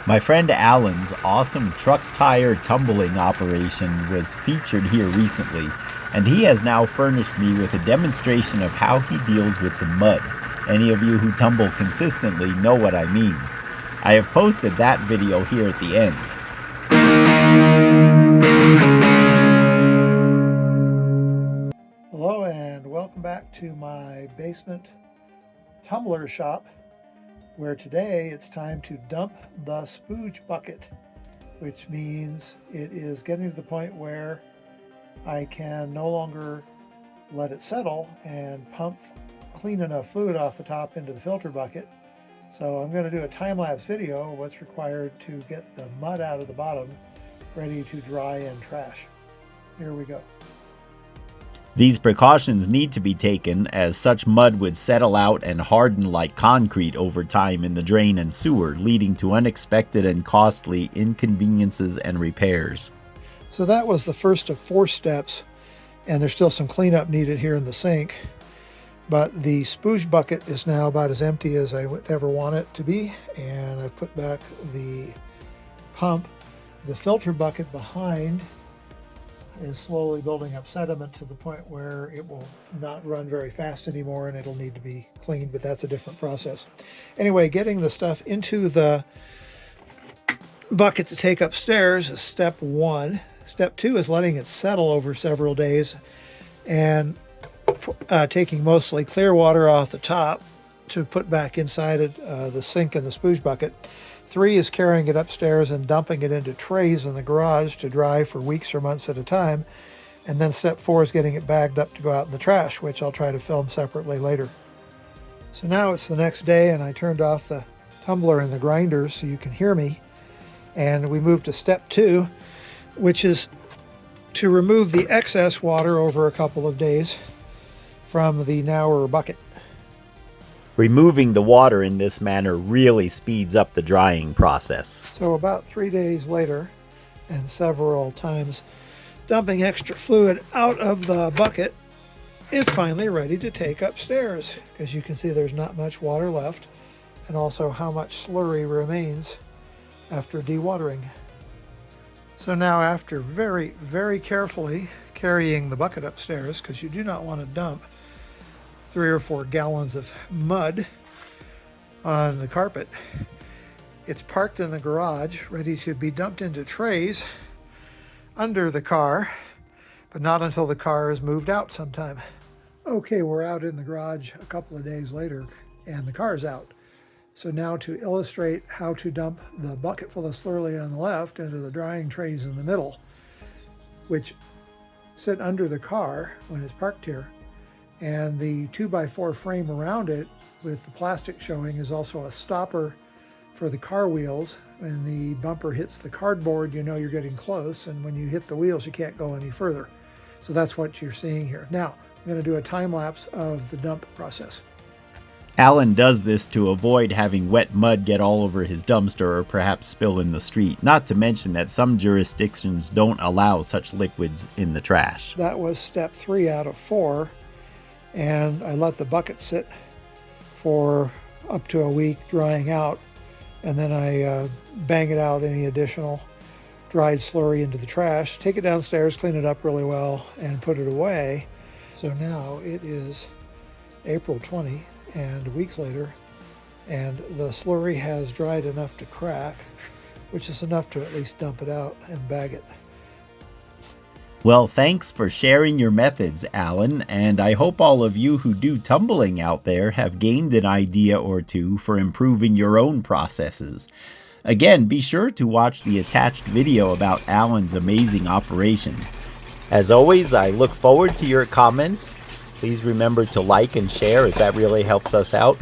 My friend Alan's awesome truck tire tumbling operation was featured here recently, and he has now furnished me with a demonstration of how he deals with the mud. Any of you who tumble consistently know what I mean. I have posted that video here at the end. Hello and welcome back to my basement tumbler shop, where today it's time to dump the spooge bucket, which means it is getting to the point where I can no longer let it settle and pump clean enough fluid off the top into the filter bucket. So I'm going to do a time-lapse video of what's required to get the mud out of the bottom ready to dry and trash. Here we go. These precautions need to be taken, as such mud would settle out and harden like concrete over time in the drain and sewer, leading to unexpected and costly inconveniences and repairs. So that was the first of 4 steps, and there's still some cleanup needed here in the sink. But the spooge bucket is now about as empty as I would ever want it to be, and I've put back the pump. The filter bucket behind is slowly building up sediment to the point where it will not run very fast anymore and it'll need to be cleaned, but that's a different process. Anyway, getting the stuff into the bucket to take upstairs is step 1. Step 2 is letting it settle over several days and taking mostly clear water off the top to put back inside the sink and the spooge bucket. 3 is carrying it upstairs and dumping it into trays in the garage to dry for weeks or months at a time. And then step 4 is getting it bagged up to go out in the trash, which I'll try to film separately later. So now it's the next day, and I turned off the tumbler and the grinder so you can hear me. And we moved to step 2, which is to remove the excess water over a couple of days from the Nauer bucket. Removing the water in this manner really speeds up the drying process. So about 3 days later, and several times dumping extra fluid out of the bucket, it's finally ready to take upstairs. As you can see, there's not much water left, and also how much slurry remains after dewatering. So now, after very, very carefully carrying the bucket upstairs, because you do not want to dump 3 or 4 gallons of mud on the carpet, it's parked in the garage, ready to be dumped into trays under the car, but not until the car is moved out sometime. Okay, we're out in the garage a couple of days later, and the car is out. So now, to illustrate how to dump the bucket full of slurry on the left into the drying trays in the middle, which sit under the car when it's parked here, and the 2x4 frame around it with the plastic showing is also a stopper for the car wheels. When the bumper hits the cardboard, you know you're getting close, and when you hit the wheels, you can't go any further. So that's what you're seeing here. Now, I'm going to do a time lapse of the dump process. Alan does this to avoid having wet mud get all over his dumpster or perhaps spill in the street, not to mention that some jurisdictions don't allow such liquids in the trash. That was step 3 out of 4. And I let the bucket sit for up to a week drying out, and then I bang it out any additional dried slurry into the trash, take it downstairs, clean it up really well, and put it away. So now it is April 20 and weeks later, and the slurry has dried enough to crack, which is enough to at least dump it out and bag it. Well, thanks for sharing your methods, Alan, and I hope all of you who do tumbling out there have gained an idea or two for improving your own processes. Again, be sure to watch the attached video about Alan's amazing operation. As always, I look forward to your comments. Please remember to like and share, as that really helps us out.